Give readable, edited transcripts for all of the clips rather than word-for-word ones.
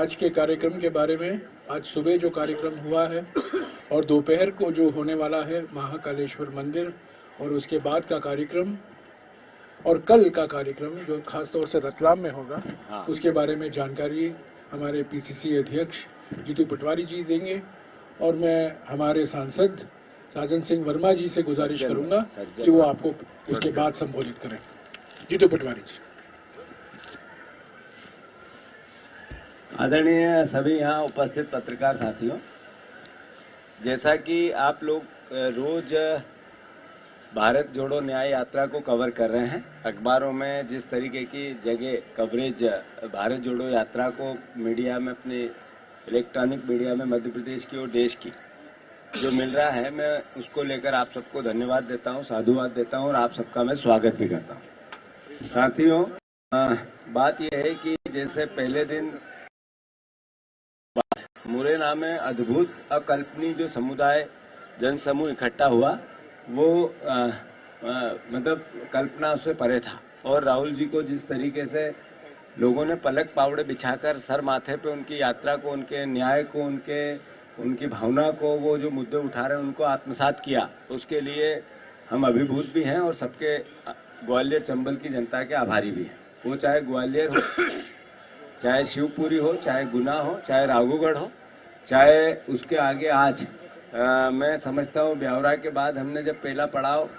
आज के कार्यक्रम के बारे में, आज सुबह जो कार्यक्रम हुआ है और दोपहर को जो होने वाला है महाकालेश्वर मंदिर, और उसके बाद का कार्यक्रम और कल का कार्यक्रम जो खास तौर से रतलाम में होगा, उसके बारे में जानकारी हमारे पीसीसी अध्यक्ष जीतू पटवारी जी देंगे। और मैं हमारे सांसद साजन सिंह वर्मा जी से गुजारिश करूंगा कि वो आपको उसके बाद संबोधित करें। जीतू पटवारी जी। आदरणीय सभी यहाँ उपस्थित पत्रकार साथियों, जैसा कि आप लोग रोज भारत जोड़ो न्याय यात्रा को कवर कर रहे हैं, अखबारों में जिस तरीके की जगह कवरेज भारत जोड़ो यात्रा को मीडिया में, अपने इलेक्ट्रॉनिक मीडिया में मध्य प्रदेश की और देश की जो मिल रहा है, मैं उसको लेकर आप सबको धन्यवाद देता हूँ, साधुवाद देता हूँ और आप सबका मैं स्वागत भी करता हूँ। साथियों, बात यह है कि जैसे पहले दिन मुरैना में अद्भुत अकल्पनीय जो समुदाय जनसमूह इकट्ठा हुआ, वो मतलब कल्पना से परे था। और राहुल जी को जिस तरीके से लोगों ने पलक पावड़े बिछाकर सर माथे पे उनकी यात्रा को, उनके न्याय को, उनकी भावना को, वो जो मुद्दे उठा रहे हैं उनको आत्मसात किया, उसके लिए हम अभिभूत भी हैं और सबके ग्वालियर चंबल की जनता के आभारी भी हैं। वो चाहे ग्वालियर हो, चाहे शिवपुरी हो, चाहे गुना हो, चाहे राघोगढ़ हो, चाहे उसके आगे आज मैं समझता हूँ ब्यावरा के बाद हमने जब पहला पड़ाव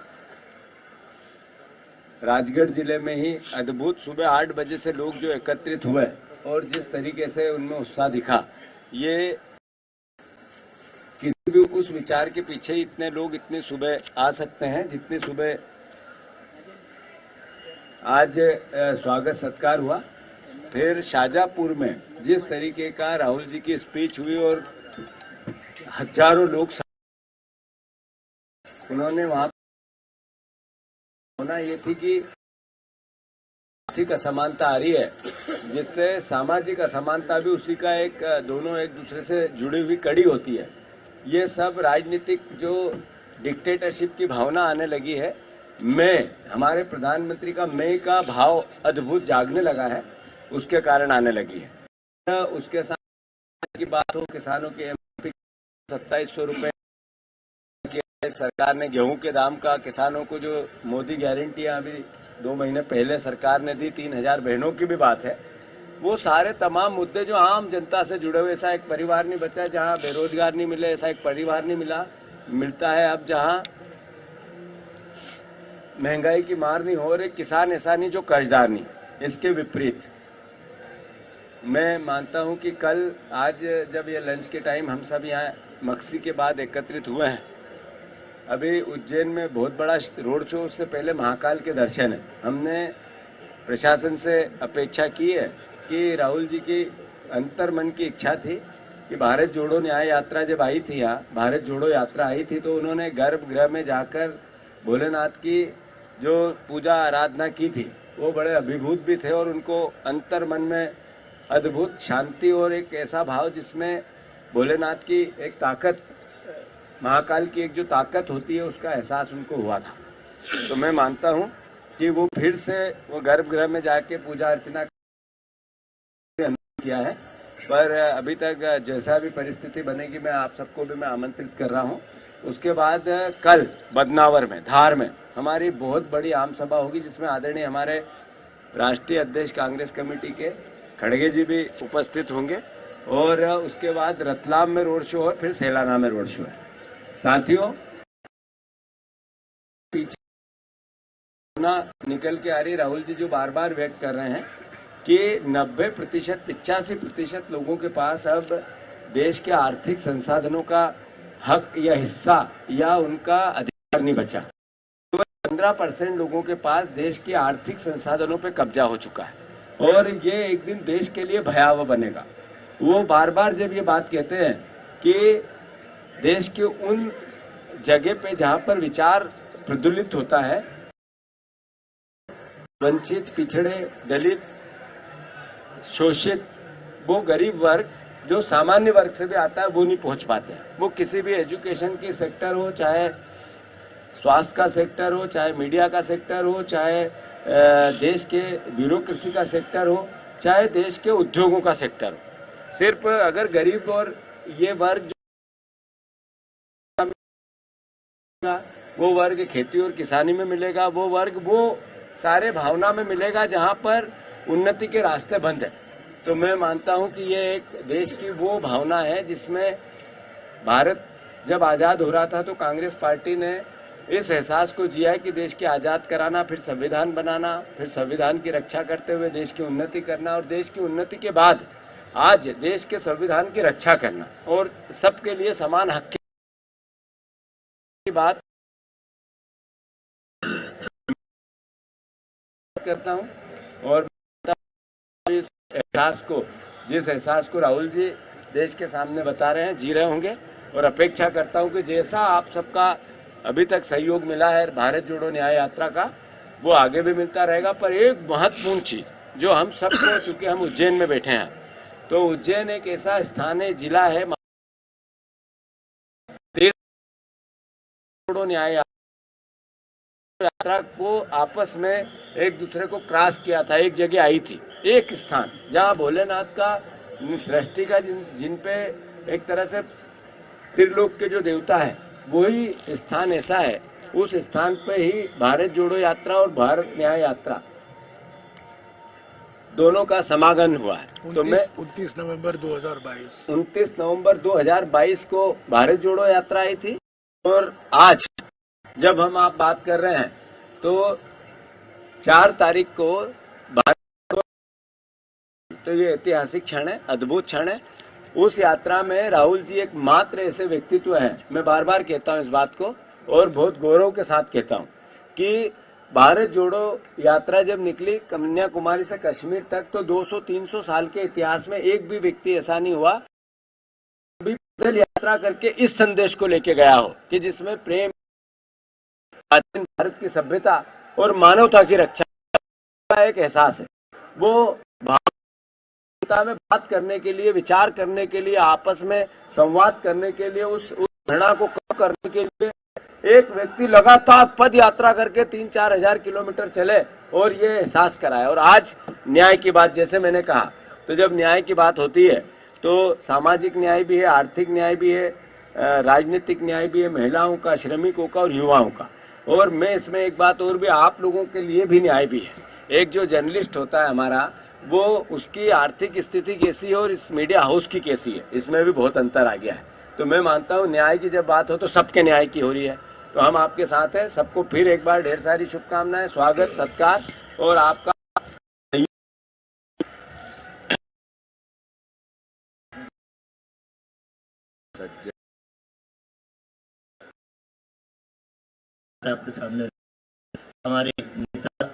राजगढ़ जिले में ही अद्भुत सुबह 8 बजे से लोग जो एकत्रित हुए और जिस तरीके से उनमें उत्साह दिखा, ये किसी भी उस विचार के पीछे इतने लोग इतनी सुबह आ सकते हैं जितनी सुबह आज स्वागत सत्कार हुआ। फिर शाजापुर में जिस तरीके का राहुल जी की स्पीच हुई और हजारों लोग उन्होंने वहां होना ये थी कि आर्थिक असमानता आ रही है, जिससे सामाजिक असमानता भी उसी का एक, दोनों एक दूसरे से जुड़ी हुई कड़ी होती है। ये सब राजनीतिक जो डिक्टेटरशिप की भावना आने लगी है, हमारे प्रधानमंत्री का मैं का भाव अद्भुत जागने लगा है, उसके कारण आने लगी है। उसके साथ की बात हो, किसानों के एमएसपी 2700 रुपए सरकार ने गेहूं के दाम का, किसानों को जो मोदी गारंटियां अभी 2 महीने पहले सरकार ने दी, 3000 बहनों की भी बात है। वो सारे तमाम मुद्दे जो आम जनता से जुड़े हुए, ऐसा एक परिवार नहीं बचा जहां बेरोजगार नहीं मिले, ऐसा एक परिवार नहीं मिलता है अब जहां महंगाई की मार नहीं हो रही, किसान ऐसा नहीं जो कर्जदार नहीं। इसके विपरीत मैं मानता हूं कि कल आज जब ये लंच के टाइम हम सब यहाँ मक्सी के बाद एकत्रित हुए हैं, अभी उज्जैन में बहुत बड़ा रोड शो, उससे पहले महाकाल के दर्शन है। हमने प्रशासन से अपेक्षा की है कि राहुल जी की अंतर्मन की इच्छा थी कि भारत जोड़ो न्याय यात्रा जब आई थी, यहाँ भारत जोड़ो यात्रा आई थी, तो उन्होंने गर्भगृह में जाकर भोलेनाथ की जो पूजा आराधना की थी, वो बड़े अभिभूत भी थे और उनको अंतर्मन में अद्भुत शांति और एक ऐसा भाव जिसमें भोलेनाथ की एक ताकत, महाकाल की एक जो ताकत होती है, उसका एहसास उनको हुआ था। तो मैं मानता हूं कि वो फिर से वो गर्भगृह में जाके पूजा अर्चना किया है। पर अभी तक जैसा भी परिस्थिति बनेगी, मैं आप सबको भी मैं आमंत्रित कर रहा हूं। उसके बाद कल बदनावर में, धार में हमारी बहुत बड़ी आम सभा होगी, जिसमें आदरणीय हमारे राष्ट्रीय अध्यक्ष कांग्रेस कमेटी के खड़गे जी भी उपस्थित होंगे। और उसके बाद रतलाम में रोड शो और फिर सेलाना में रोड शो है। साथियों, पीछे निकल के आ रही राहुल जी जो बार बार व्यक्त कर रहे हैं कि 90%, 85% लोगों के पास अब देश के आर्थिक संसाधनों का हक या हिस्सा या उनका अधिकार नहीं बचा। 15% लोगों के पास देश के आर्थिक संसाधनों पे कब्जा हो चुका है और ये एक दिन देश के लिए भयावह बनेगा। वो बार बार जब ये बात कहते हैं कि देश के उन जगह पे जहां पर विचार प्रज्वलित होता है, वंचित, पिछड़े, दलित, शोषित, वो गरीब वर्ग जो सामान्य वर्ग से भी आता है, वो नहीं पहुंच पाते। वो किसी भी एजुकेशन की सेक्टर हो, चाहे स्वास्थ्य का सेक्टर हो, चाहे मीडिया का सेक्टर हो, चाहे देश के ब्यूरोक्रेसी का सेक्टर हो, चाहे देश के उद्योगों का सेक्टर हो, सिर्फ अगर गरीब और ये वर्ग वो वर्ग खेती और किसानी में मिलेगा, वो वर्ग वो सारे भावना में मिलेगा जहां पर उन्नति के रास्ते बंद है। तो मैं मानता हूं कि ये एक देश की वो भावना है जिसमें भारत जब आज़ाद हो रहा था तो कांग्रेस पार्टी ने इस एहसास को जिया है कि देश के आज़ाद कराना, फिर संविधान बनाना, फिर संविधान की रक्षा करते हुए देश की उन्नति करना, और देश की उन्नति के बाद आज देश के संविधान की रक्षा करना और सबके लिए समान हक की बात करता हूं। और इस जिस एहसास को राहुल जी देश के सामने बता रहे हैं, जी रहे होंगे, और अपेक्षा करता हूं कि जैसा आप सबका अभी तक सहयोग मिला है भारत जोड़ो न्याय यात्रा का, वो आगे भी मिलता रहेगा। पर एक महत्वपूर्ण चीज जो हम सबको, चूंकि हम उज्जैन में बैठे हैं, तो उज्जैन एक ऐसा स्थान है, जिला है, जोड़ो न्याय यात्रा को आपस में एक दूसरे को क्रॉस किया था, एक जगह आई थी, एक स्थान जहां भोलेनाथ का सृष्टि का जिन पे एक तरह से त्रिलोक के जो देवता है वही स्थान ऐसा है, उस स्थान पे ही भारत जोड़ो यात्रा और भारत न्याय यात्रा दोनों का समागम हुआ है। तो मैं 29 नवंबर 2022 को भारत जोड़ो यात्रा आई थी, और आज जब हम आप बात कर रहे हैं तो 4 तारीख को भारत, तो ये ऐतिहासिक क्षण है, अद्भुत क्षण है। उस यात्रा में राहुल जी एक मात्र ऐसे व्यक्तित्व हैं, मैं बार बार कहता हूं इस बात को और बहुत गौरव के साथ कहता हूं, कि भारत जोड़ो यात्रा जब निकली कन्याकुमारी से कश्मीर तक, तो 200-300 साल के इतिहास में एक भी व्यक्ति ऐसा नहीं हुआ अभी पैदल यात्रा करके इस संदेश को लेके गया हो कि जिसमें प्रेम, भारत की सभ्यता और मानवता की रक्षा का एक एहसास है। वो में बात करने के लिए, विचार करने के लिए, आपस में संवाद करने के लिए, उस घृणा को कम करने के लिए एक व्यक्ति लगातार पद यात्रा करके 3-4 हजार किलोमीटर चले और ये एहसास कराया। और आज न्याय की बात, जैसे मैंने कहा, तो जब न्याय की बात होती है तो सामाजिक न्याय भी है, आर्थिक न्याय भी है, राजनीतिक न्याय भी है, महिलाओं का, श्रमिकों का और युवाओं का। और मैं इसमें एक बात और भी, आप लोगों के लिए भी न्याय भी है। एक जो जर्नलिस्ट होता है हमारा, वो उसकी आर्थिक स्थिति कैसी है और इस मीडिया हाउस की कैसी है, इसमें भी बहुत अंतर आ गया है। तो मैं मानता हूँ न्याय की जब बात हो तो सबके न्याय की हो रही है, तो हम आपके साथ हैं। सबको फिर एक बार ढेर सारी शुभकामनाएं, स्वागत, सत्कार और आपका आपके सामने हमारे नेता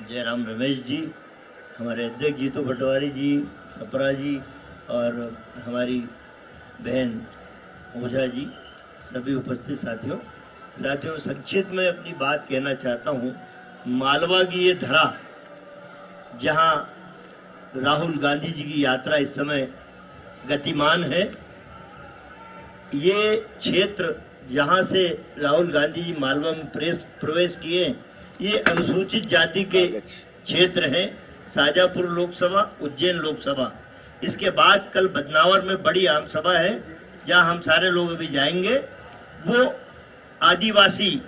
जयराम रमेश जी, हमारे अध्यक्ष जीतू पटवारी जी, सपरा जी और हमारी बहन ओझा जी, सभी उपस्थित साथियों, संक्षिप्त में अपनी बात कहना चाहता हूँ। मालवा की ये धरा जहाँ राहुल गांधी जी की यात्रा इस समय गतिमान है, ये क्षेत्र जहाँ से राहुल गांधी जी मालवा में प्रवेश किए, ये अनुसूचित जाति के क्षेत्र हैं। शाजापुर लोकसभा, उज्जैन लोकसभा, इसके बाद कल बदनावर में बड़ी आम सभा है जहां हम सारे लोग अभी जाएंगे। वो आदिवासी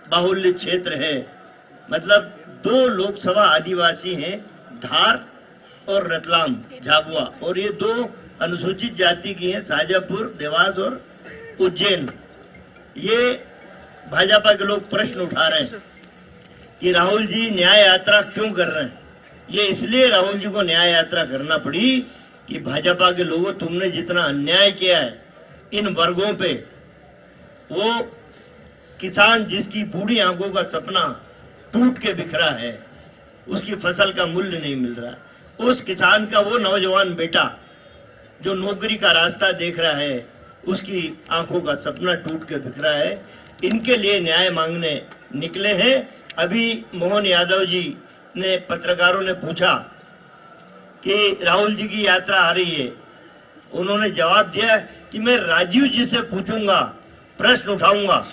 बाहुल्य क्षेत्र है, मतलब 2 लोकसभा आदिवासी हैं, धार और रतलाम झाबुआ, और ये 2 अनुसूचित जाति की हैं, शाजापुर, देवास और उज्जैन। ये भाजपा के लोग प्रश्न उठा रहे हैं कि राहुल जी न्याय यात्रा क्यों कर रहे हैं। ये इसलिए राहुल जी को न्याय यात्रा करना पड़ी कि भाजपा के लोगों, तुमने जितना अन्याय किया है इन वर्गों पे, वो किसान जिसकी बूढ़ी आंखों का सपना टूट के बिखरा है, उसकी फसल का मूल्य नहीं मिल रहा, उस किसान का वो नौजवान बेटा जो नौकरी का रास्ता देख रहा है, उसकी आंखों का सपना टूट के बिखरा है, इनके लिए न्याय मांगने निकले हैं। अभी मोहन यादव जी ने, पत्रकारों ने पूछा कि राहुल जी की यात्रा आ रही है, उन्होंने जवाब दिया कि मैं राजीव जी से पूछूंगा, प्रश्न उठाऊंगा।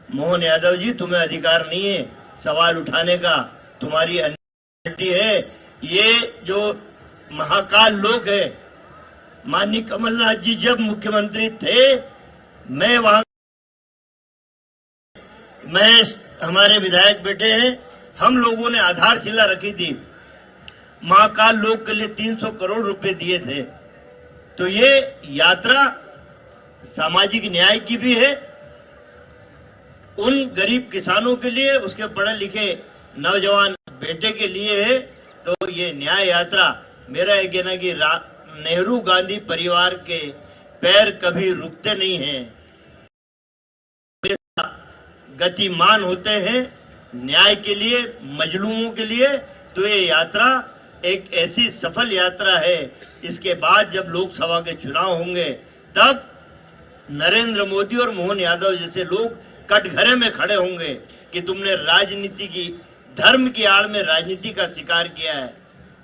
मोहन यादव जी, तुम्हें अधिकार नहीं है सवाल उठाने का, तुम्हारी है। ये जो महाकाल लोक है, माननीय कमलनाथ जी जब मुख्यमंत्री थे, मैं हमारे विधायक बेटे हैं, हम लोगों ने आधारशिला रखी थी, महाकाल लोक के लिए 300 करोड़ रुपए दिए थे। तो ये यात्रा सामाजिक न्याय की भी है, उन गरीब किसानों के लिए, उसके पढ़े लिखे नौजवान बेटे के लिए है। तो ये न्याय यात्रा, मेरा ये कहना कि नेहरू गांधी परिवार के पैर कभी रुकते नहीं हैं, गतिमान होते हैं न्याय के लिए, मजलूमों के लिए। तो ये यात्रा एक ऐसी सफल यात्रा है। इसके बाद जब लोकसभा के चुनाव होंगे, तब नरेंद्र मोदी और मोहन यादव जैसे लोग कटघरे में खड़े होंगे कि तुमने राजनीति की, धर्म की आड़ में राजनीति का शिकार किया है।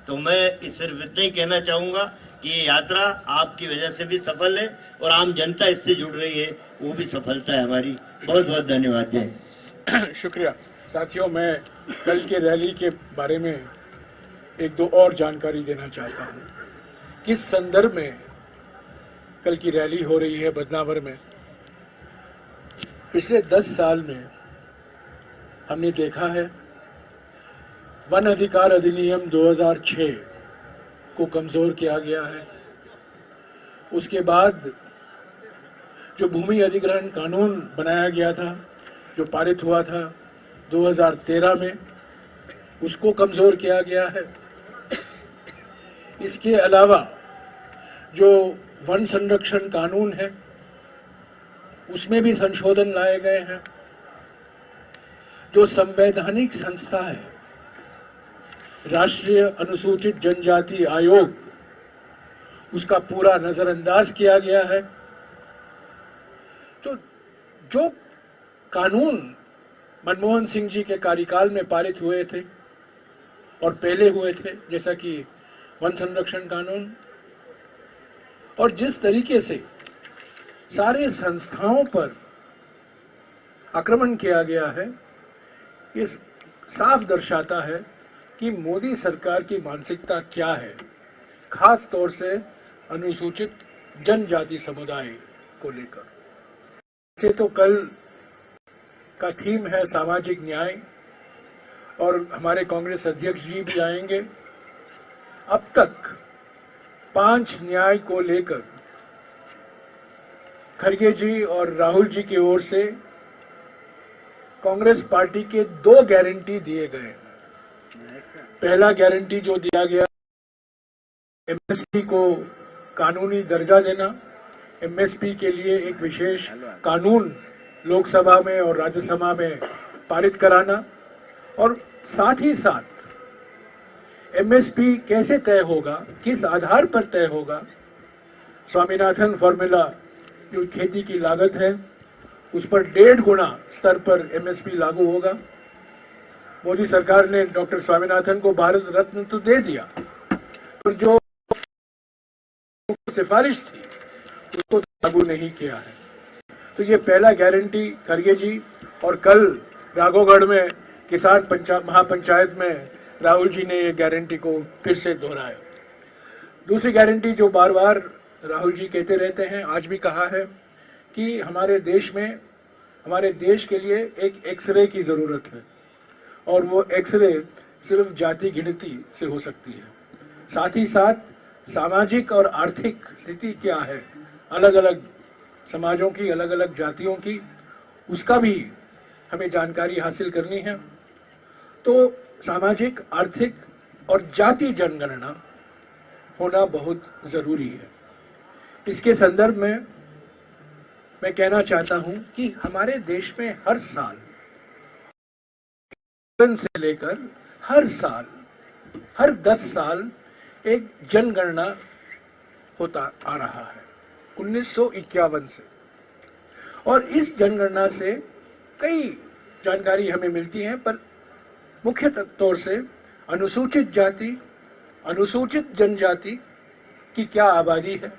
तो मैं सिर्फ इतना ही कहना चाहूंगा कि ये यात्रा आपकी वजह से भी सफल है और आम जनता इससे जुड़ रही है, वो भी सफलता है हमारी। बहुत बहुत धन्यवाद। जय। शुक्रिया साथियों, मैं कल के रैली के बारे में एक दो और जानकारी देना चाहता हूँ। किस संदर्भ में कल की रैली हो रही है बदनावर में। पिछले 10 साल में हमने देखा है वन अधिकार अधिनियम 2006 को कमजोर किया गया है। उसके बाद जो भूमि अधिग्रहण कानून बनाया गया था, जो पारित हुआ था 2013 में, उसको कमजोर किया गया है। इसके अलावा जो वन संरक्षण कानून है, उसमें भी संशोधन लाए गए हैं। जो संवैधानिक संस्था है राष्ट्रीय अनुसूचित जनजाति आयोग, उसका पूरा नजरअंदाज किया गया है। तो जो कानून मनमोहन सिंह जी के कार्यकाल में पारित हुए थे और पहले हुए थे, जैसा कि वन संरक्षण कानून, और जिस तरीके से सारे संस्थाओं पर आक्रमण किया गया है, ये साफ दर्शाता है कि मोदी सरकार की मानसिकता क्या है, खास तौर से अनुसूचित जनजाति समुदाय को लेकर। से तो कल का थीम है सामाजिक न्याय, और हमारे कांग्रेस अध्यक्ष जी भी आएंगे। अब तक 5 न्याय को लेकर खड़गे जी और राहुल जी की ओर से कांग्रेस पार्टी के 2 गारंटी दिए गए हैं। पहला गारंटी जो दिया गया, एमएसपी को कानूनी दर्जा देना, एमएसपी के लिए एक विशेष कानून लोकसभा में और राज्यसभा में पारित कराना, और साथ ही साथ एमएसपी कैसे तय होगा, किस आधार पर तय होगा। स्वामीनाथन फॉर्मूला जो खेती की लागत है, उस पर 1.5 गुना स्तर पर एमएसपी लागू होगा। मोदी सरकार ने डॉक्टर स्वामीनाथन को भारत रत्न तो दे दिया, पर जो सिफारिश थी उसको लागू नहीं किया है। तो ये पहला गारंटी खड़गे जी, और कल राघोगढ़ में किसान महापंचायत में राहुल जी ने ये गारंटी को फिर से दोहराया। दूसरी गारंटी जो बार बार राहुल जी कहते रहते हैं, आज भी कहा है कि हमारे देश में, हमारे देश के लिए एक एक्सरे की जरूरत है, और वो एक्सरे सिर्फ जाति गिनती से हो सकती है। साथ ही साथ सामाजिक और आर्थिक स्थिति क्या है अलग अलग समाजों की, अलग अलग जातियों की, उसका भी हमें जानकारी हासिल करनी है। तो सामाजिक, आर्थिक और जाति जनगणना होना बहुत जरूरी है। इसके संदर्भ में मैं कहना चाहता हूं कि हमारे देश में हर साल से लेकर हर साल, हर 10 साल एक जनगणना होता आ रहा है 1951 से, और इस जनगणना से कई जानकारी हमें मिलती है, पर मुख्य तौर से अनुसूचित जाति, अनुसूचित जनजाति की क्या आबादी है,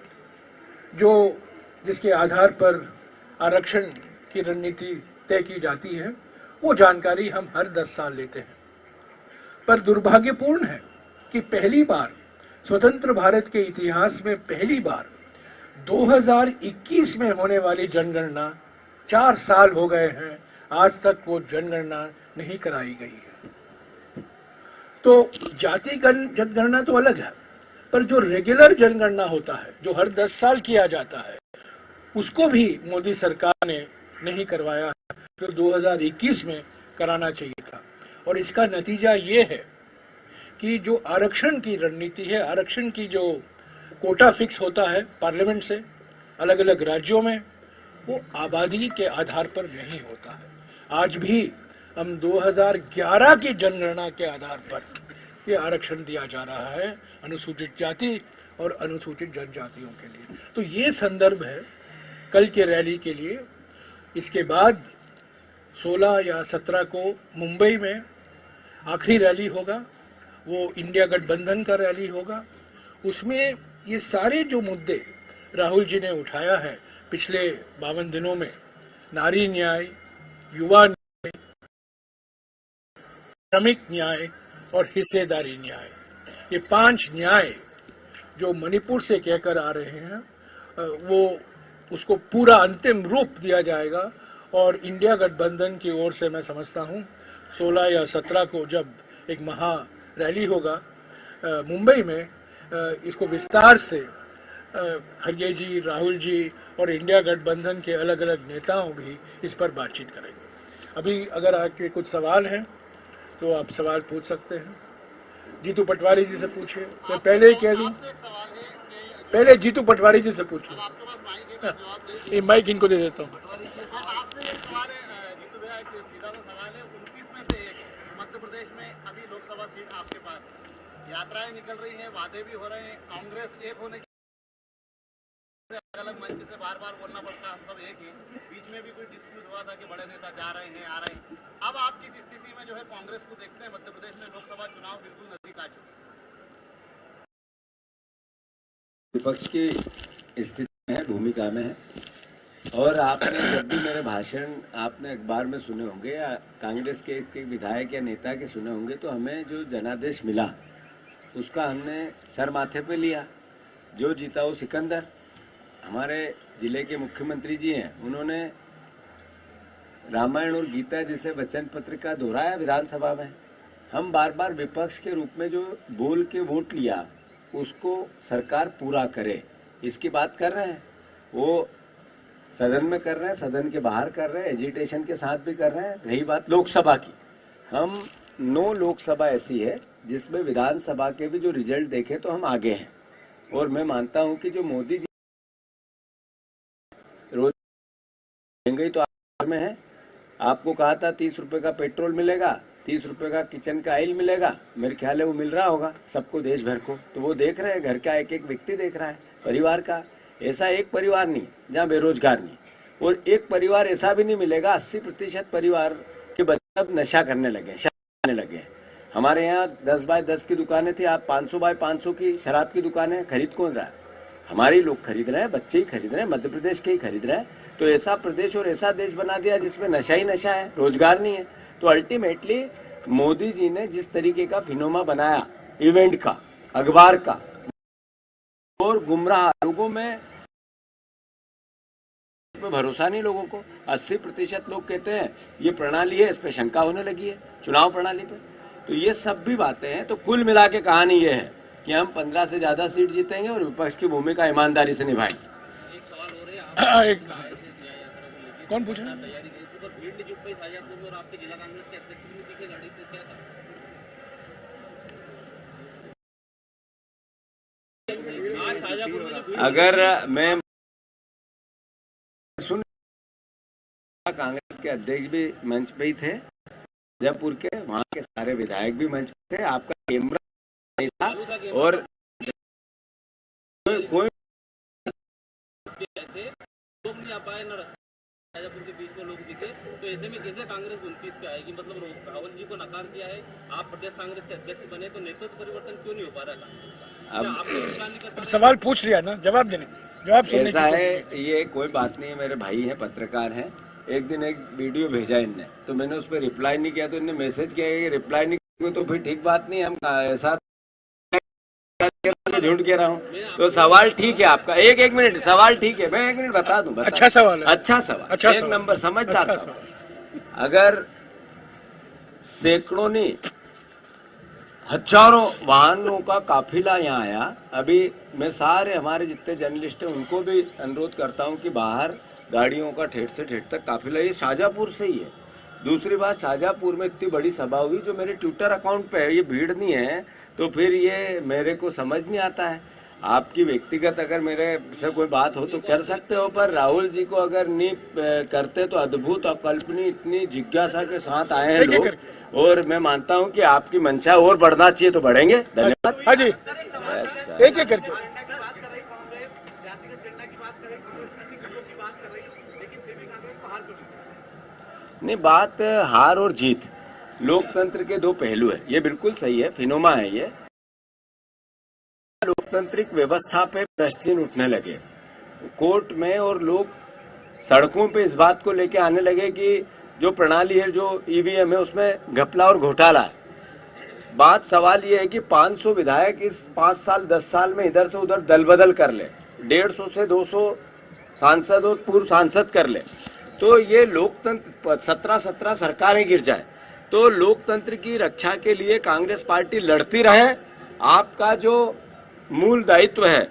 जो जिसके आधार पर आरक्षण की रणनीति तय की जाती है, वो जानकारी हम हर 10 साल लेते हैं। पर दुर्भाग्यपूर्ण है कि पहली बार स्वतंत्र भारत के इतिहास में पहली बार 2021 में होने वाली जनगणना 4 साल हो गए हैं, आज तक वो जनगणना नहीं कराई गई है। तो जाति जनगणना तो अलग है, पर जो रेगुलर जनगणना होता है, जो हर 10 साल किया जाता है, उसको भी मोदी सरकार ने नहीं करवाया, जो 2021 में कराना चाहिए था। और इसका नतीजा ये है कि जो आरक्षण की रणनीति है, आरक्षण की जो कोटा फिक्स होता है पार्लियामेंट से अलग अलग राज्यों में, वो आबादी के आधार पर नहीं होता है। आज भी हम 2011 की जनगणना के आधार पर ये आरक्षण दिया जा रहा है अनुसूचित जाति और अनुसूचित जनजातियों के लिए। तो ये संदर्भ है कल के रैली के लिए। इसके बाद 16 या 17 को मुंबई में आखिरी रैली होगा, वो इंडिया गठबंधन का रैली होगा। उसमें ये सारे जो मुद्दे राहुल जी ने उठाया है पिछले 52 दिनों में, नारी न्याय, युवा न्याय, श्रमिक न्याय और हिस्सेदारी न्याय, ये 5 न्याय जो मणिपुर से कहकर आ रहे हैं, वो उसको पूरा अंतिम रूप दिया जाएगा। और इंडिया गठबंधन की ओर से मैं समझता हूँ 16 या 17 को जब एक महा रैली होगा मुंबई में, इसको विस्तार से खड़गे जी, राहुल जी और इंडिया गठबंधन के अलग अलग नेताओं भी इस पर बातचीत करेंगे। अभी अगर आपके कुछ सवाल हैं तो आप सवाल पूछ सकते हैं। जीतू पटवारी जी से पूछिए। मैं पहले ही कह दूं, पहले जीतू पटवारी जी से पूछिए। ये माइक इनको दे देता हूँ। यात्राएं निकल रही हैं, वादे भी हो रहे हैं, कांग्रेस एक होने की अलग मंच से बार बार बोलना पड़ता है, हम सब एक ही। बीच में भी कोई डिस्प्यूट हुआ था कि बड़े नेता जा रहे हैं, आ रहे हैं। अब आप किस स्थिति में जो है कांग्रेस को देखते हैं? मध्य प्रदेश में लोकसभा चुनाव बिल्कुल नजदीक आ चुके हैं। विपक्ष की स्थिति में, भूमिका में है। और आपने जब भी मेरे भाषण आपने अखबार में सुने होंगे या कांग्रेस के एक विधायक या नेता के सुने होंगे, तो हमें जो जनादेश मिला उसका हमने सर माथे पे लिया। जो जीता वो सिकंदर। हमारे जिले के मुख्यमंत्री जी हैं, उन्होंने रामायण और गीता जैसे वचन पत्र का दोहराया विधानसभा में। हम बार बार विपक्ष के रूप में जो बोल के वोट लिया उसको सरकार पूरा करे, इसकी बात कर रहे हैं। वो सदन में कर रहे हैं, सदन के बाहर कर रहे हैं, एजिटेशन के साथ भी कर रहे हैं। रही बात लोकसभा की, हम 9 लोकसभा ऐसी है जिसमें विधानसभा के भी जो रिजल्ट देखे तो हम आगे हैं। और मैं मानता हूं कि जो मोदी जी रोज महंगाई तो में है, आपको कहा था 30 रुपए का पेट्रोल मिलेगा, 30 रुपए का किचन का ऑयल मिलेगा, मेरे ख्याल है वो मिल रहा होगा सबको, देश भर को। तो वो देख रहे हैं, घर का एक एक व्यक्ति देख रहा है, परिवार का। ऐसा एक परिवार नहीं जहाँ बेरोजगार नहीं, और एक परिवार ऐसा भी नहीं मिलेगा 80% परिवार के बच्चे अब नशा करने लगे, शराब करने लगे। हमारे यहाँ 10 बाय 10 की दुकानें थी, आप 500 बाय 500 की शराब की दुकानें। खरीद कौन रहा है? हमारे ही लोग खरीद रहे हैं, बच्चे ही खरीद रहे हैं, मध्य प्रदेश के ही खरीद रहे हैं। तो ऐसा प्रदेश और ऐसा देश बना दिया जिसमें नशा ही नशा है, रोजगार नहीं है। तो अल्टीमेटली मोदी जी ने जिस तरीके का फिनोमा बनाया इवेंट का, अखबार का, और गुमराह लोगों में भरोसा नहीं लोगों को। 80% लोग कहते हैं ये प्रणाली है, इस पे शंका होने लगी है, चुनाव प्रणाली पे। तो ये सब भी बातें हैं। तो कुल मिला के कहानी ये है कि हम 15 से ज्यादा सीट जीतेंगे और विपक्ष की भूमिका ईमानदारी से निभाएंगे। कौन पूछ रहा है? अगर मैं सुन, कांग्रेस के अध्यक्ष भी मंच पे ही थे, जयपुर के, वहाँ के सारे विधायक भी मंच पे थे, आपका कैमरा नहीं था और कोई लोग नहीं आ पाए, न शाजापुर के बीच में लोग दिखे। तो ऐसे में कैसे कांग्रेस 29 पे आएगी? मतलब राहुल जी को नकार किया है, आप प्रदेश कांग्रेस के अध्यक्ष बने, तो नेतृत्व परिवर्तन क्यों नहीं हो पा रहा कांग्रेस का? सवाल पूछ लिया ना, जवाब देने, जवाब सुनने। ऐसा है, ये कोई बात नहीं है, मेरे भाई हैं, पत्रकार हैं। एक दिन एक वीडियो भेजा इनने, तो मैंने उस पर रिप्लाई नहीं किया, तो इनने मैसेज किया कि रिप्लाई नहीं किया तो फिर ठीक बात नहीं, हम ऐसा झूठ कह रहा हूँ। तो सवाल ठीक है आपका, एक मिनट, सवाल ठीक है, मैं 1 मिनट बता दूं। अच्छा सवाल है, अच्छा सवाल, अच्छा एक सवाल, नंबर समझदार अच्छा सवाल। अगर सैकड़ों नहीं हजारों वाहनों का काफिला यहाँ आया, अभी मैं सारे हमारे जितने जर्नलिस्ट हैं उनको भी अनुरोध करता हूँ कि बाहर गाड़ियों का ठेठ से ठेठ तक काफिला, ये शाहजहाँपुर से ही है। दूसरी बात, शाहजहाँपुर में इतनी बड़ी सभा हुई जो मेरे ट्विटर अकाउंट पे है, ये भीड़ नहीं है तो फिर ये मेरे को समझ नहीं आता है। आपकी व्यक्तिगत अगर मेरे से कोई बात हो तो कर सकते हो, पर राहुल जी को अगर नहीं करते तो अद्भुत अकल्पनीय इतनी जिज्ञासा के साथ आए हैं लोग, और मैं मानता हूं कि आपकी मंशा और बढ़ना चाहिए तो बढ़ेंगे। धन्यवाद। हाँ जी, एक एक करके। नहीं, बात हार और जीत, लोकतंत्र के दो पहलू है, ये बिल्कुल सही है, फिनोमा है ये। लोकतांत्रिक व्यवस्था पे प्रश्न उठने लगे कोर्ट में, और लोग सड़कों पे इस बात को लेके आने लगे कि जो प्रणाली है, जो ईवीएम है, उसमें घपला और घोटाला है। बात सवाल ये है कि 500 विधायक इस 5 साल 10 साल में इधर से उधर दल बदल कर ले, 150 से 200 सांसद और पूर्व सांसद कर ले, तो ये लोकतंत्र 17 सरकारें गिर जाए, तो लोकतंत्र की रक्षा के लिए कांग्रेस पार्टी लड़ती रहे। आपका जो मूल दायित्व है,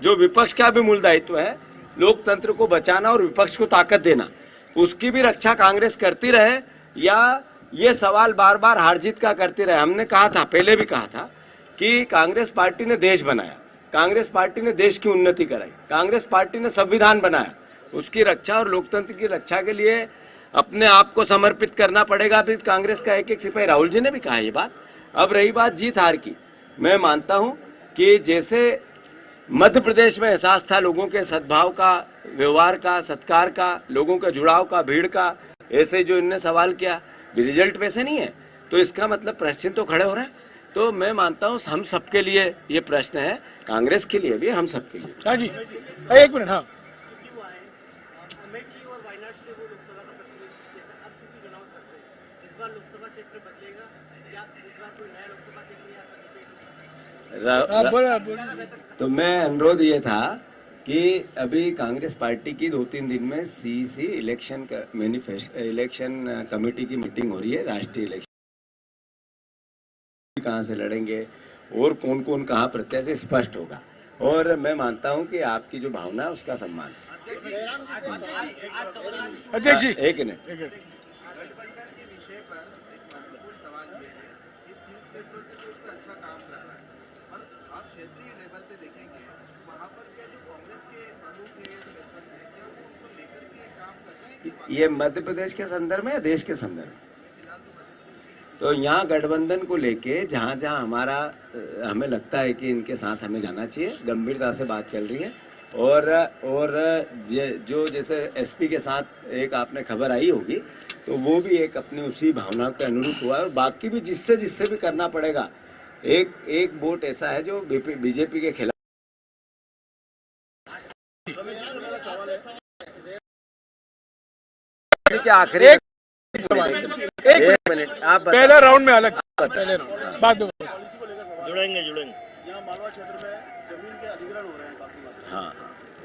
जो विपक्ष का भी मूल दायित्व है, लोकतंत्र को बचाना और विपक्ष को ताकत देना, उसकी भी रक्षा कांग्रेस करती रहे, या ये सवाल बार बार हार जीत का करती रहे। हमने कहा था, पहले भी कहा था कि कांग्रेस पार्टी ने देश बनाया, कांग्रेस पार्टी ने देश की उन्नति कराई, कांग्रेस पार्टी ने संविधान बनाया, उसकी रक्षा और लोकतंत्र की रक्षा के लिए अपने आप को समर्पित करना पड़ेगा। फिर कांग्रेस का एक एक सिपाही, राहुल जी ने भी कहा ये बात। अब रही बात जीत हार की, मैं मानता हूं कि जैसे मध्य प्रदेश में एहसास था लोगों के सद्भाव का, व्यवहार का, सत्कार का, लोगों का जुड़ाव का, भीड़ का, ऐसे जो इनने सवाल किया, रिजल्ट वैसे नहीं है, तो इसका मतलब प्रश्न तो खड़े हो रहे हैं। तो मैं मानता हूं हम सबके लिए ये प्रश्न है, कांग्रेस के लिए भी, हम सबके लिए। हाँ जी, एक मिनट। हाँ, तो मैं अनुरोध ये था कि अभी कांग्रेस पार्टी की 2-3 दिन में सीईसी इलेक्शन का इलेक्शन कमेटी की मीटिंग हो रही है, राष्ट्रीय इलेक्शन कहाँ से लड़ेंगे और कौन कौन कहाँ प्रत्याशी स्पष्ट होगा, और मैं मानता हूं कि आपकी जो भावना है उसका सम्मान। अध्यक्ष जी, एक मिनट, ये मध्य प्रदेश के संदर्भ में या देश के संदर्भ में? तो यहाँ गठबंधन को लेके जहाँ जहाँ हमारा हमें लगता है कि इनके साथ हमें जाना चाहिए, गंभीरता से बात चल रही है। और जो जैसे एसपी के साथ एक आपने खबर आई होगी, तो वो भी एक अपनी उसी भावना के अनुरूप हुआ है, और बाकी भी जिससे भी करना पड़ेगा। एक वोट ऐसा है जो बीजेपी के खिलाफ। आखिरी एक मिनट, आप पहला राउंड में अलग, पहले राउंड बाद जुड़ेंगे। यहाँ मालवा क्षेत्र में जमीन के अधिग्रहण हो रहे हैं काफी मात्रा में। हाँ,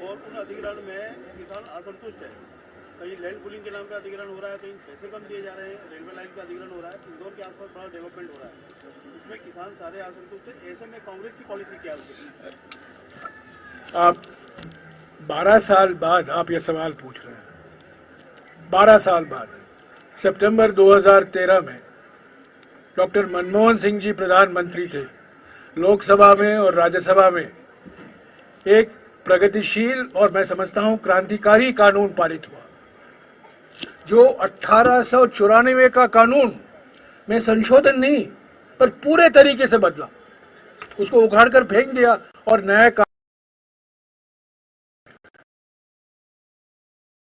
और उन अधिग्रहण में किसान असंतुष्ट है। कहीं लैंड पूलिंग के नाम पे अधिग्रहण हो रहा है, कहीं पैसे कम दिए जा रहे हैं, रेलवे लाइन का अधिग्रहण हो रहा है, इंदौर के आसपास बड़ा डेवलपमेंट हो रहा है, इसमें किसान सारे असंतुष्ट है। ऐसे में कांग्रेस की पॉलिसी क्या है? आप 12 साल बाद आप ये सवाल पूछ रहे हैं। 12 साल बाद सितंबर 2013 में डॉक्टर मनमोहन सिंह जी प्रधानमंत्री थे, लोकसभा में और राज्यसभा में एक प्रगतिशील और मैं समझता हूं क्रांतिकारी कानून पारित हुआ, जो 1894 का कानून में संशोधन नहीं पर पूरे तरीके से बदला, उसको उखाड़ कर फेंक दिया और नया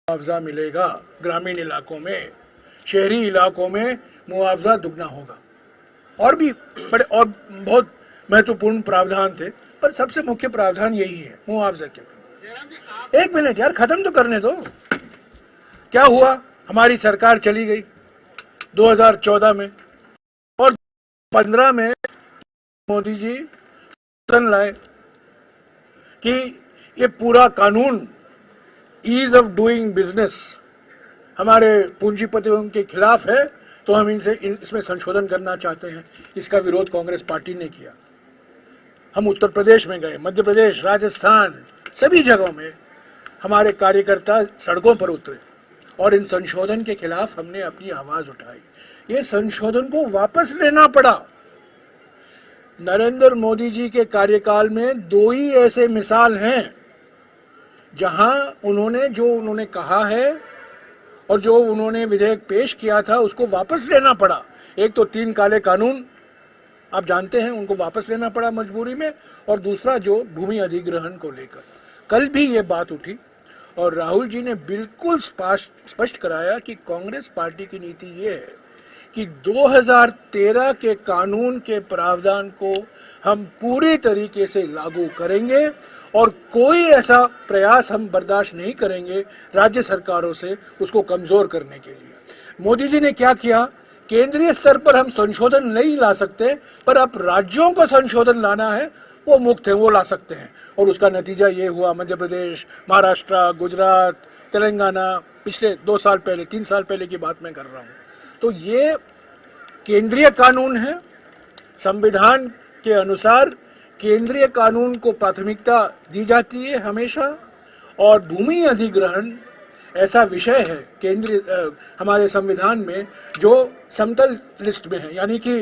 मुआवजा मिलेगा। ग्रामीण इलाकों में, शहरी इलाकों में मुआवजा दुगना होगा। और भी बड़े और बहुत महत्वपूर्ण प्रावधान थे, पर सबसे मुख्य प्रावधान यही है, मुआवजा क्या। एक मिनट यार, खत्म तो करने दो। क्या हुआ, हमारी सरकार चली गई 2014 में, और 15 में मोदी जी लाए कि ये पूरा कानून ईज ऑफ डूइंग बिजनेस हमारे पूंजीपतियों के खिलाफ है, तो हम इसमें संशोधन करना चाहते हैं। इसका विरोध कांग्रेस पार्टी ने किया। हम उत्तर प्रदेश में गए, मध्य प्रदेश, राजस्थान, सभी जगहों में हमारे कार्यकर्ता सड़कों पर उतरे और इन संशोधन के खिलाफ हमने अपनी आवाज उठाई। ये संशोधन को वापस लेना पड़ा। नरेंद्र मोदी जी के कार्यकाल में 2 ही ऐसे मिसाल हैं जहां उन्होंने कहा है और जो उन्होंने विधेयक पेश किया था उसको वापस लेना पड़ा। एक तो 3 काले कानून आप जानते हैं, उनको वापस लेना पड़ा मजबूरी में, और दूसरा जो भूमि अधिग्रहण को लेकर कल भी ये बात उठी और राहुल जी ने बिल्कुल स्पष्ट कराया कि कांग्रेस पार्टी की नीति ये है कि 2013 के कानून के प्रावधान को हम पूरी तरीके से लागू करेंगे और कोई ऐसा प्रयास हम बर्दाश्त नहीं करेंगे राज्य सरकारों से उसको कमजोर करने के लिए। मोदी जी ने क्या किया, केंद्रीय स्तर पर हम संशोधन नहीं ला सकते, पर अब राज्यों को संशोधन लाना है, वो मुक्त है, वो ला सकते हैं। और उसका नतीजा ये हुआ, मध्य प्रदेश, महाराष्ट्र, गुजरात, तेलंगाना, पिछले 2 साल पहले, 3 साल पहले की बात मैं कर रहा हूँ। तो ये केंद्रीय कानून है, संविधान के अनुसार केंद्रीय कानून को प्राथमिकता दी जाती है हमेशा, और भूमि अधिग्रहण ऐसा विषय है केंद्रीय हमारे संविधान में जो समतल लिस्ट में है, यानी कि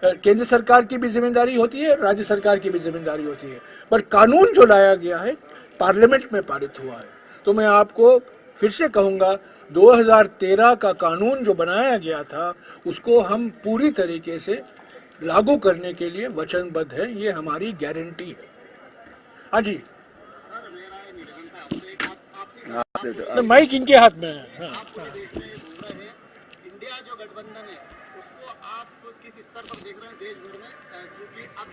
केंद्र सरकार की भी जिम्मेदारी होती है, राज्य सरकार की भी जिम्मेदारी होती है, पर कानून जो लाया गया है पार्लियामेंट में पारित हुआ है। तो मैं आपको फिर से कहूंगा, 2013 का कानून जो बनाया गया था उसको हम पूरी तरीके से लागू करने के लिए वचनबद्ध है, ये हमारी गारंटी है। हाँ जी, सर मेरा ये निवेदन था आपसे, तो माइक इनके हाथ में है। हाँ। आप पूरे देश में घूम रहे हैं, इंडिया जो गठबंधन है उसको आप किस स्तर पर देख रहे हैं देश भर में, क्योंकि अब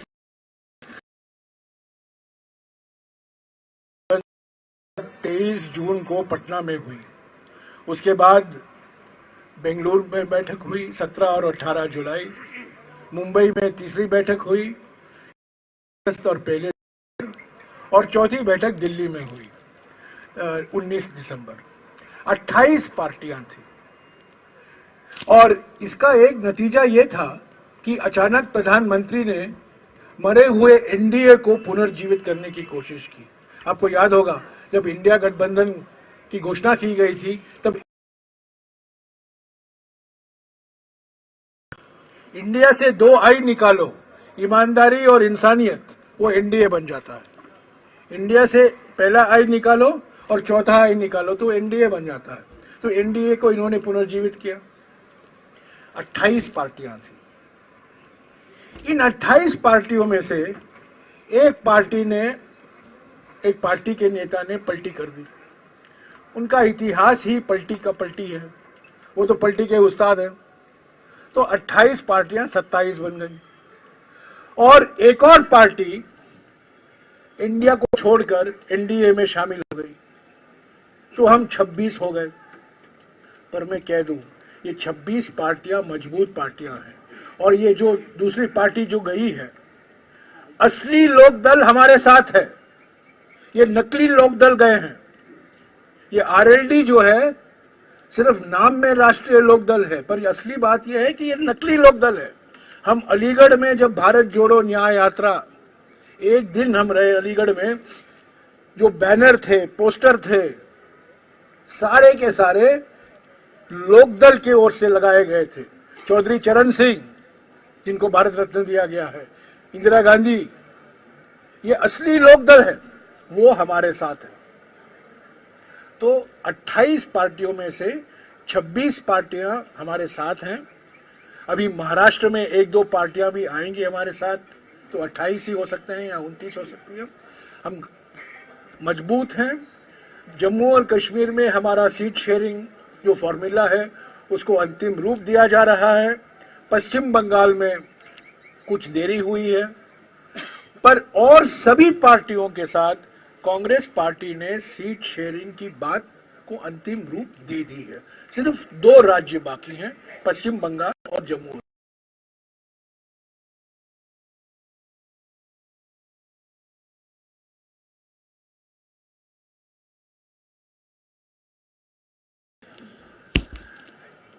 23 जून को पटना में हुई, उसके बाद बेंगलुरु में बैठक हुई 17 और 18 जुलाई, मुंबई में तीसरी बैठक हुई और पहले, और चौथी बैठक दिल्ली में हुई 19 दिसंबर। 28 पार्टियां थी और इसका एक नतीजा ये था कि अचानक प्रधानमंत्री ने मरे हुए एनडीए को पुनर्जीवित करने की कोशिश की। आपको याद होगा जब इंडिया गठबंधन की घोषणा की गई थी तब इंडिया से 2 आई निकालो, ईमानदारी और इंसानियत, वो एनडीए बन जाता है। इंडिया से पहला आई निकालो और चौथा आई निकालो तो एनडीए बन जाता है। तो एनडीए को इन्होंने पुनर्जीवित किया। 28 पार्टियां थी। इन 28 पार्टियों में से एक पार्टी के नेता ने पलटी कर दी। उनका इतिहास ही पलटी का पलटी है, वो तो पलटी के उस्ताद हैं। तो 28 पार्टियां 27 बन गई और एक और पार्टी इंडिया को छोड़कर एनडीए में शामिल हो गई, तो हम 26 हो गए। पर मैं कह दूं, ये 26 पार्टियां मजबूत पार्टियां हैं और ये जो दूसरी पार्टी जो गई है, असली लोकदल हमारे साथ है, ये नकली लोकदल गए हैं। ये आरएलडी जो है सिर्फ नाम में राष्ट्रीय लोकदल है, पर असली बात यह है कि ये नकली लोकदल है। हम अलीगढ़ में जब भारत जोड़ो न्याय यात्रा, एक दिन हम रहे अलीगढ़ में, जो बैनर थे, पोस्टर थे, सारे के सारे लोकदल की ओर से लगाए गए थे। चौधरी चरण सिंह जिनको भारत रत्न दिया गया है, इंदिरा गांधी, ये असली लोकदल है, वो हमारे साथ है। तो 28 पार्टियों में से 26 पार्टियां हमारे साथ हैं। अभी महाराष्ट्र में 1-2 पार्टियां भी आएंगी हमारे साथ, तो 28 ही हो सकते हैं या 29 हो सकती है। हम मजबूत हैं। जम्मू और कश्मीर में हमारा सीट शेयरिंग जो फॉर्मूला है उसको अंतिम रूप दिया जा रहा है। पश्चिम बंगाल में कुछ देरी हुई है, पर और सभी पार्टियों के साथ कांग्रेस पार्टी ने सीट शेयरिंग की बात को अंतिम रूप दे दी है। सिर्फ 2 राज्य बाकी हैं, पश्चिम बंगाल और Jammu.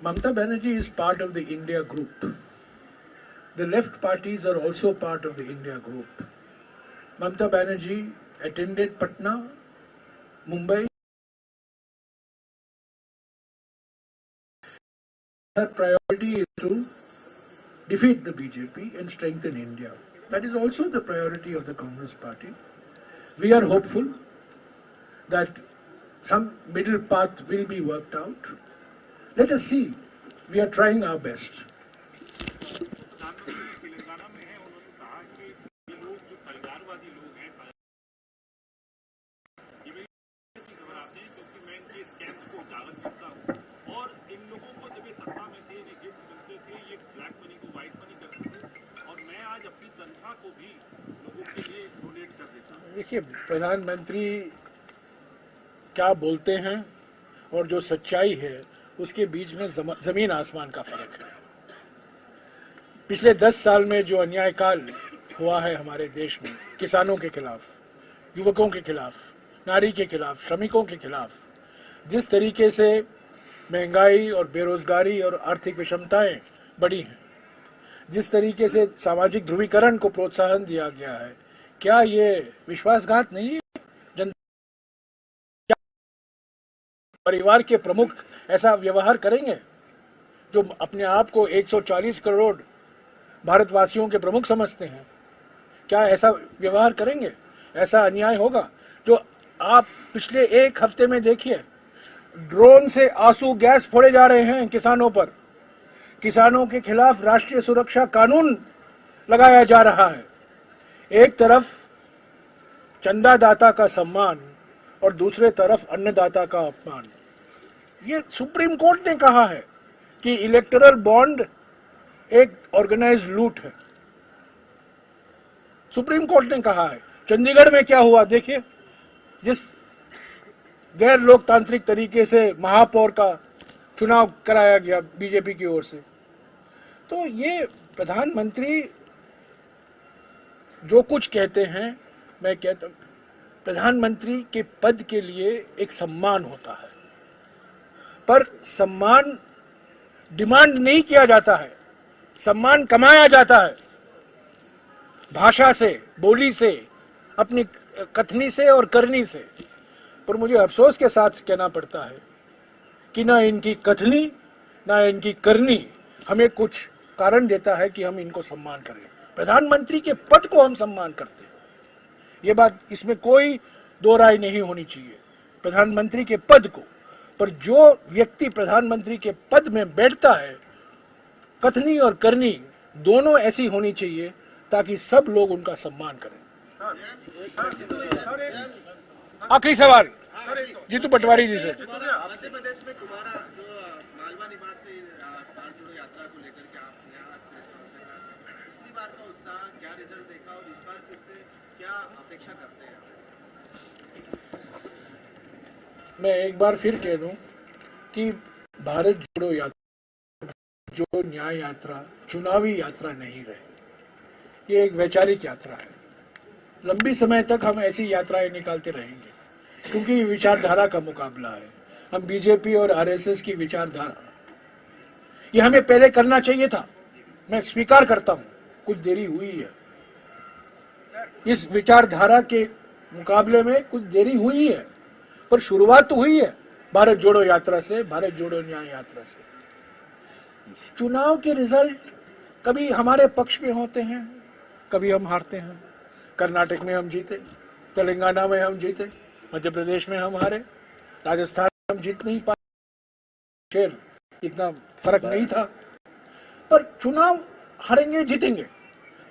Mamata Banerjee is part of the India group. The left parties are also part of the India group. Mamata Banerjee attended Patna, Mumbai. Her priority is to defeat the BJP and strengthen India. That is also the priority of the Congress party. We are hopeful that some middle path will be worked out. Let us see. We are trying our best. Telangana में है, उन्होंने कहा कि ये लोग जो परिवारवादी लोग हैं ये मेरी घबराते हैं क्योंकि मैं इनके स्कैम्स को उजागर करता हूँ और इन लोगों को जब ये सत्ता में थे ये गिफ्ट मिलते थे, ये ब्लैक मनी को व्हाइट मनी करते थे और मैं आज अपनी तनख्वाह को भी लोगों के लिए डोनेट कर देता हूँ। देखिए, प्रधानमंत्री क्या बोलते हैं और जो सच्चाई है उसके बीच में जमीन आसमान का फर्क है। पिछले 10 साल में जो अन्यायकाल हुआ है हमारे देश में, किसानों के खिलाफ, युवकों के खिलाफ, नारी के खिलाफ, श्रमिकों के खिलाफ, जिस तरीके से महंगाई और बेरोजगारी और आर्थिक विषमताएं बढ़ी हैं, जिस तरीके से सामाजिक ध्रुवीकरण को प्रोत्साहन दिया गया है, क्या ये विश्वासघात नहीं है? परिवार के प्रमुख ऐसा व्यवहार करेंगे जो अपने आप को 140 करोड़ भारतवासियों के प्रमुख समझते हैं? क्या ऐसा व्यवहार करेंगे? ऐसा अन्याय होगा? जो आप पिछले एक हफ्ते में देखिए, ड्रोन से आंसू गैस फोड़े जा रहे हैं किसानों पर। किसानों के खिलाफ राष्ट्रीय सुरक्षा कानून लगाया जा रहा है। एक तरफ चंदादाता का सम्मान और दूसरे तरफ अन्नदाता का अपमान। ये सुप्रीम कोर्ट ने कहा है कि इलेक्टोरल बॉन्ड एक ऑर्गेनाइज्ड लूट है। सुप्रीम कोर्ट ने कहा है। चंडीगढ़ में क्या हुआ देखिए, जिस गैर लोकतांत्रिक तरीके से महापौर का चुनाव कराया गया बीजेपी की ओर से। तो ये प्रधानमंत्री जो कुछ कहते हैं, मैं कहता हूं, प्रधानमंत्री के पद के लिए एक सम्मान होता है, पर सम्मान डिमांड नहीं किया जाता है, सम्मान कमाया जाता है भाषा से, बोली से, अपनी कथनी से और करनी से। पर मुझे अफसोस के साथ कहना पड़ता है कि ना इनकी कथनी ना इनकी करनी हमें कुछ कारण देता है कि हम इनको सम्मान करें। प्रधानमंत्री के पद को हम सम्मान करते हैं, ये बात, इसमें कोई दो राय नहीं होनी चाहिए। प्रधानमंत्री के पद को, पर जो व्यक्ति प्रधानमंत्री के पद में बैठता है, कथनी और करनी दोनों ऐसी होनी चाहिए ताकि सब लोग उनका सम्मान करें। आखिरी सवाल जीतू पटवारी जी से। मध्य प्रदेश में तुम्हारा जो मालवा निवास से भारत जोड़ो यात्रा को लेकर के आप यहाँ पिछली बार का उत्साह, क्या रिजल्ट देखा और इस बार फिर से क्या अपेक्षा करते हैं? मैं एक बार फिर कह दूं कि भारत जोड़ो यात्रा जो न्याय यात्रा चुनावी यात्रा नहीं रही, ये एक वैचारिक यात्रा है। लंबी समय तक हम ऐसी यात्राएं निकालते रहेंगे क्योंकि ये विचारधारा का मुकाबला है। हम बीजेपी और आरएसएस की विचारधारा, ये हमें पहले करना चाहिए था। मैं स्वीकार करता हूं कुछ देरी हुई है, इस विचारधारा के मुकाबले में कुछ देरी हुई है, पर शुरुआत तो हुई है भारत जोड़ो यात्रा से, भारत जोड़ो न्याय यात्रा से। चुनाव के रिजल्ट कभी हमारे पक्ष में होते हैं, कभी हम हारते हैं। कर्नाटक में हम जीते, तेलंगाना में हम जीते, मध्य प्रदेश में हम हारे, राजस्थान में हम जीत नहीं पाए, शेर इतना फर्क नहीं था। पर चुनाव हारेंगे जीतेंगे।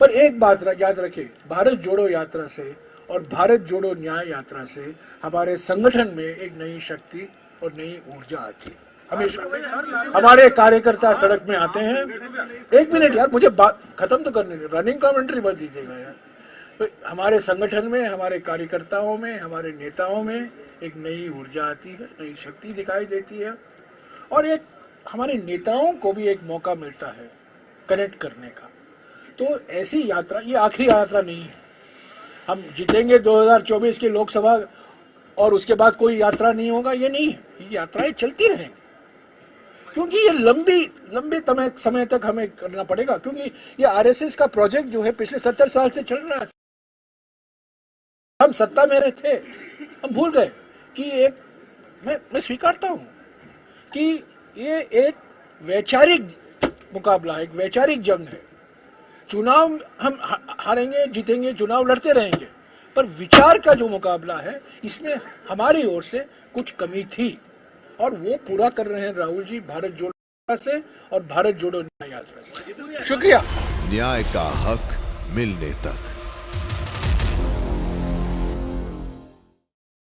पर एक बात याद रखिए, भारत जोड़ो यात्रा से और भारत जोड़ो न्याय यात्रा से हमारे संगठन में एक नई शक्ति और नई ऊर्जा आती है। हमेशा हमारे कार्यकर्ता सड़क में आते हैं। एक मिनट यार, मुझे बात खत्म तो करने दे, रनिंग कमेंट्री मत दीजिएगा यार। तो हमारे संगठन में, हमारे कार्यकर्ताओं में, हमारे नेताओं में एक नई ऊर्जा आती है, नई शक्ति दिखाई देती है, और एक हमारे नेताओं को भी एक मौका मिलता है कनेक्ट करने का। तो ऐसी यात्रा, ये आखिरी यात्रा नहीं है। हम जीतेंगे 2024 की लोकसभा और उसके बाद कोई यात्रा नहीं होगा, ये नहीं है। ये यात्राएं चलती रहेंगी क्योंकि ये लंबे समय तक हमें करना पड़ेगा, क्योंकि ये आरएसएस का प्रोजेक्ट जो है पिछले 70 साल से चल रहा है। हम सत्ता में रहे थे, हम भूल गए कि मैं स्वीकारता हूं कि ये एक वैचारिक मुकाबला है, एक वैचारिक जंग है। चुनाव हम हारेंगे जीतेंगे, चुनाव लड़ते रहेंगे, पर विचार का जो मुकाबला है इसमें हमारी ओर से कुछ कमी थी और वो पूरा कर रहे हैं राहुल जी भारत जोड़ो से और भारत जोड़ो न्याय यात्रा से। शुक्रिया। न्याय का हक मिलने तक।